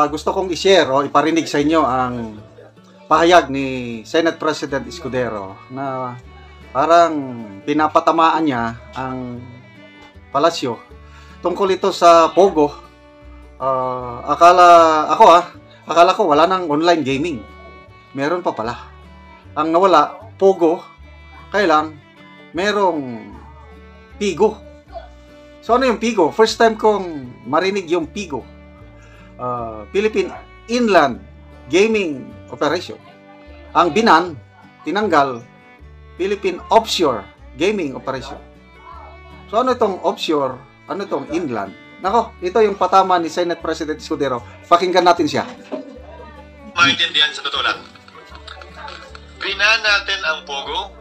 Gusto kong i-share o iparinig sa inyo ang pahayag ni Senate President Escudero na parang pinapatamaan niya ang palasyo tungkol ito sa Pogo. Akala ko wala nang online gaming. Meron pa pala. Ang nawala, Pogo, kailang merong Pigo. So ano yung Pigo? First time kong marinig yung Pigo. Philippine Inland Gaming Operation. Ang binan, tinanggal, Philippine Offshore Gaming Operation. So ano itong offshore? Ano itong inland? Nako, ito yung patama ni Senate President Escudero. Pakinggan natin siya. Maintindihan sa totoo lang. Binan natin ang Pogo.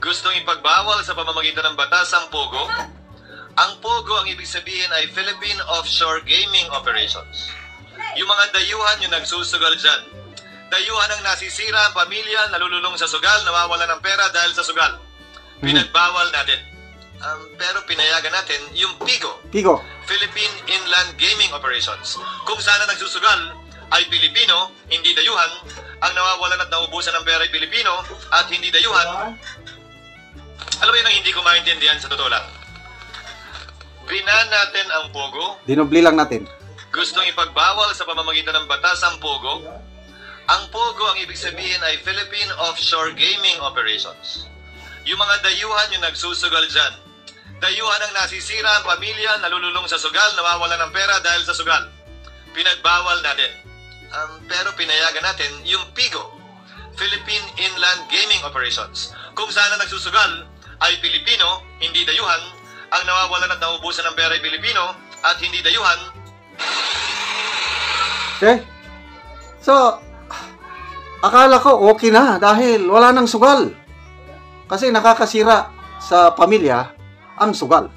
Gustong ipagbawal sa pamamagitan ng batas ang Pogo. Ang Pogo, ang ibig sabihin ay Philippine Offshore Gaming Operations. Yung mga dayuhan yung nagsusugal dyan. Dayuhan ang nasisira ang pamilya, nalululong sa sugal, nawawala ng pera dahil sa sugal. Pinagbawal natin. Pero pinayagan natin yung Pigo. Philippine Inland Gaming Operations. Kung sana nagsusugal ay Pilipino, hindi dayuhan. Ang nawawalan at naubusan ng pera ay Pilipino at hindi dayuhan. Alam mo yun ang hindi ko maintindihan sa totoo lang. Binan natin ang Pogo. Dinobli lang natin. Gustong ipagbawal sa pamamagitan ng batas ang Pogo. Ang Pogo, ang ibig sabihin ay Philippine Offshore Gaming Operations. Yung mga dayuhan yung nagsusugal dyan. Dayuhan ang nasisira ang pamilya, nalululong sa sugal, nawawala ng pera dahil sa sugal. Pinagbawal natin. Pero pinayagan natin yung Pigo, Philippine Inland Gaming Operations. Kung sana nagsusugal ay Pilipino, hindi dayuhan. Ang nawawalan at naubusan ng pera ay Pilipino at hindi dayuhan. Okay? So, akala ko okay na dahil wala nang sugal. Kasi nakakasira sa pamilya ang sugal.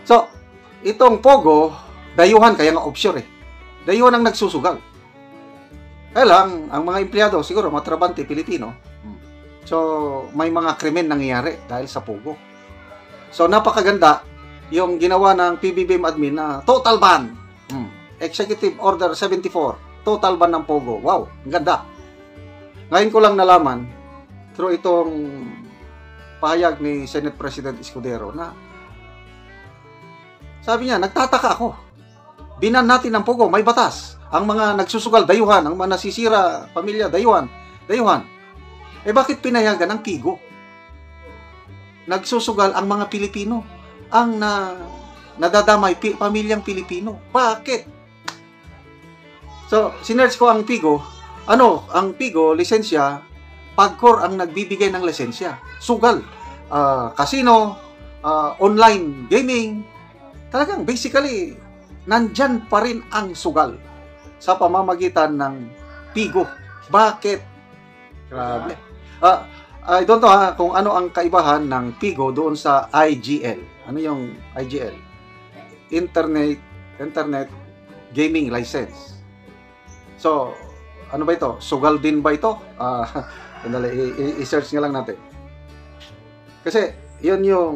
So, itong Pogo, dayuhan kaya nga offshore eh. Dayuhan ang nagsusugal. Kaya lang, ang mga empleyado, siguro matrabante, Pilipino. So, may mga krimen nangyayari dahil sa Pogo. So, napakaganda yung ginawa ng PBBM admin na total ban. Executive Order 74. Total ban ng Pogo. Wow, ang ganda. Ngayon ko lang nalaman through itong pahayag ni Senate President Escudero na sabi niya, nagtataka ako. Binan natin ang Pogo, may batas. Ang mga nagsusugal, dayuhan. Ang mga nasisira, pamilya, dayuhan. Eh bakit pinayagan ang Pigo? Nagsusugal ang mga Pilipino. Ang nadadamay, pamilyang Pilipino. Bakit? So, sinerge ko ang Pigo. Ano, ang Pigo, lisensya, PAGCOR ang nagbibigay ng lisensya. Sugal. Casino, online gaming. Talagang, basically, nandyan pa rin ang sugal sa pamamagitan ng Pigo. Bakit? Grabe. I don't know kung ano ang kaibahan ng Pigo doon sa IGL. Ano yung IGL? Internet Gaming License. So, ano ba ito? Sugal din ba ito? I-search nga lang natin. Kasi, yun yung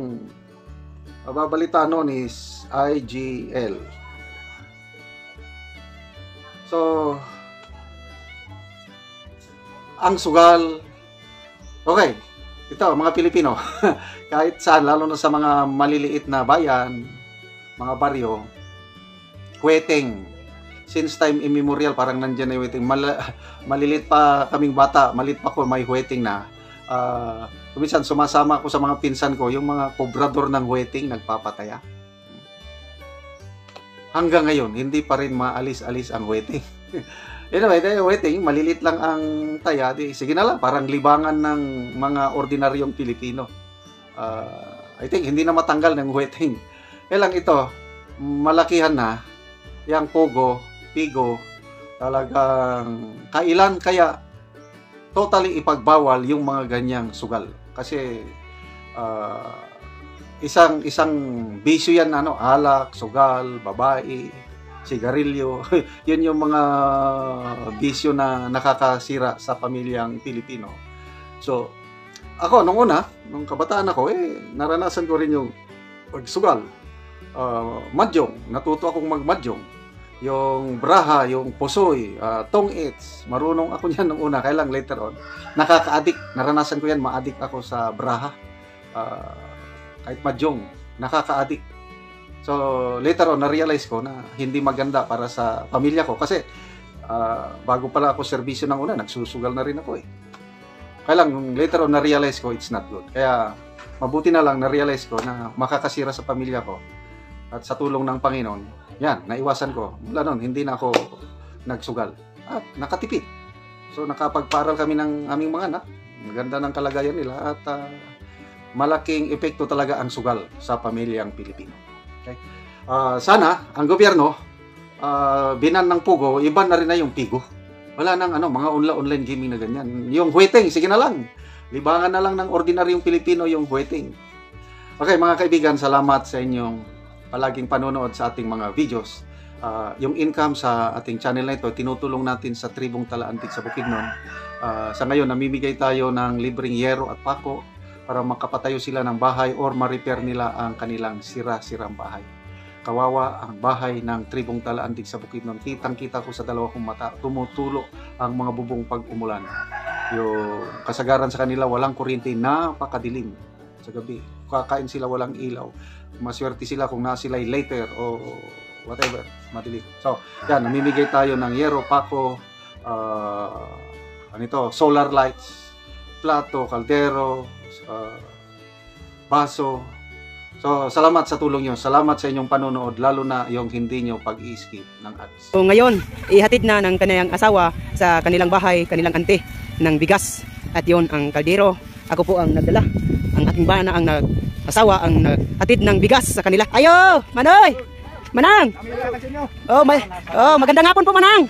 babalita noon is IGL. So, ang sugal, okay, ito, mga Pilipino, kahit saan, lalo na sa mga maliliit na bayan, mga baryo, huweteng. Since time immemorial, parang nandyan na huweteng. Malilit pa kaming bata, maliit pa ko, may huweteng na. Minsan, sumasama ako sa mga pinsan ko, yung mga kobrador ng huweteng, nagpapataya. Hanggang ngayon, hindi pa rin maalis-alis ang huweteng. Anyway, huweteng, malilit lang ang taya. Sige na lang, parang libangan ng mga ordinaryong Pilipino. I think, hindi na matanggal ng huweteng. Lang ito, malakihan na, yung Pogo, Pigo, talagang kailan kaya totally ipagbawal yung mga ganyang sugal. Kasi isang bisyo yan, alak, sugal, babae, sigarilyo. Yun yung mga bisyo na nakakasira sa pamilyang Pilipino. So, ako, nung kabataan ako, naranasan ko rin yung pagsugal. Madyong, natuto akong magmadyong. yung braha, yung pusoy, tong-its. Marunong ako niyan nung una, kaya lang later on, nakaka-addict. Naranasan ko yan, ma-addict ako sa braha. Kahit mahjong, nakaka-addict. So, later on, na-realize ko na hindi maganda para sa pamilya ko. Kasi, bago pala ako serbisyo ng una, nagsusugal na rin ako eh. Kaya lang, later on, na-realize ko, it's not good. Kaya, mabuti na lang, na-realize ko na makakasira sa pamilya ko. At sa tulong ng Panginoon, yan, naiwasan ko. Mula nun, hindi na ako nagsugal. At nakatipid. So, nakapagparal kami ng aming mga anak. Maganda ng kalagayan nila. At malaking epekto talaga ang sugal sa pamilyang Pilipino. Okay? Sana, ang gobyerno, binan ng Pugo, iba na rin na yung Pigo. Wala nang mga online gaming na ganyan. Yung huweting, sige na lang. Libangan na lang ng ordinaryong Pilipino yung huweting. Okay, mga kaibigan, salamat sa inyong palaging panonood sa ating mga videos. Yung income sa ating channel na ito, tinutulong natin sa Tribong Talaantig sa Bukidnon. Sa ngayon, namimigay tayo ng libreng yero at pako para makapatayo sila ng bahay or ma-repair nila ang kanilang sira-sirang bahay. Kawawa ang bahay ng Tribong Talaantig sa Bukidnon. Kitang-kita ko sa dalawa kong mata, tumutulo ang mga bubong pag umulan. Yung kasagaran sa kanila, walang kuryente, napakadilim sa gabi. Kakain sila, walang ilaw. Maswerte sila kung na sila later o whatever, madilim. So, yan, namimigay tayo ng yero, pako, solar lights, plato, kaldero, baso. So, salamat sa tulong nyo. Salamat sa inyong panonood, lalo na yung hindi nyo pag-i-skip ng ads. So, ngayon, ihatid na ng kanilang asawa sa kanilang bahay, kanilang ante, ng bigas. At yon ang kaldero. Ako po ang nagdala. Ang aking bana ang asawa ang naghatid ng bigas sa kanila. Ayo, Manoy! Manang! Magandang hapon po, Manang!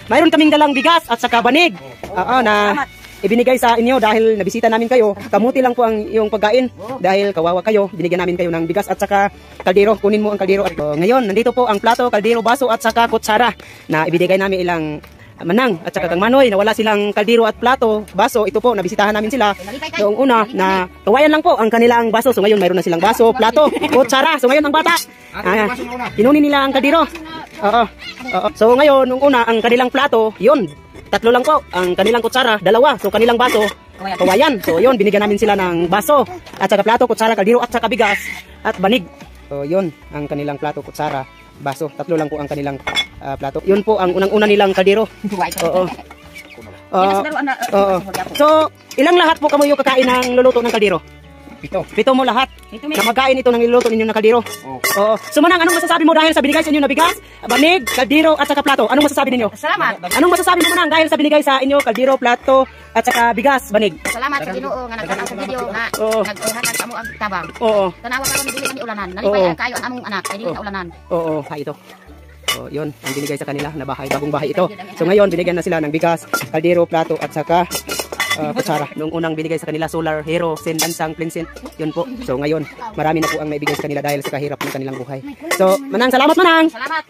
Mayroon kaming dalang bigas at saka banig. Na ibinigay sa inyo dahil nabisita namin kayo. Kamuti lang po ang iyong pagkain dahil kawawa kayo. Binigyan namin kayo ng bigas at saka kaldero. Kunin mo ang kaldero. At ngayon, nandito po ang plato, kaldero, baso at saka kutsara na ibinigay namin ilang Manang at saka Kang Manoy na wala silang kaldero at plato, baso. Ito po, nabisitahan namin sila noong una na kawayan lang po ang kanilang baso. So ngayon mayroon na silang baso, plato, kutsara. So ngayon ang bata, kinunin nila ang kaldero. So ngayon, nung una, ang kanilang plato, yun, 3 lang po. Ang kanilang kutsara, 2. So kanilang baso, kawayan. So yun, binigyan namin sila ng baso at saka plato, kutsara, kaldero at saka bigas at banig. So yun, ang kanilang plato, kutsara, baso. 3 lang po ang kanilang plato. Yun po ang unang-una nilang kaldero. So, ilang lahat po kayo kakain ng luluto ng kaldero? 7 mo lahat. Na magkain ito ng niluluto ninyo ng kaldero. So, Manang, anong masasabi mo dahil sa binigay sa inyo na bigas, banig, kaldero at saka plato? Anong masasabi ninyo? Salamat. Anong masasabi mo, Manang, dahil sa binigay sa inyo kaldero, plato at saka bigas, banig? Salamat sa Ginoo nga nagtanaw sa video nga naghatag sa amo ang tabang. Tanawa karon dili man ulanan. Nalipay kayo ang among anak kay dili na ulanan. Ito. So, yun, ang binigay sa kanila na bahay, bagong bahay ito. So ngayon, binigyan na sila ng bigas, kaldero, plato at saka kutsara. Nung unang binigay sa kanila, solar, hero, sendansang, plinsin, yun po. So ngayon, marami na po ang naibigay sa kanila dahil sa kahirap ng kanilang buhay. So, Manang, salamat, Manang! Salamat!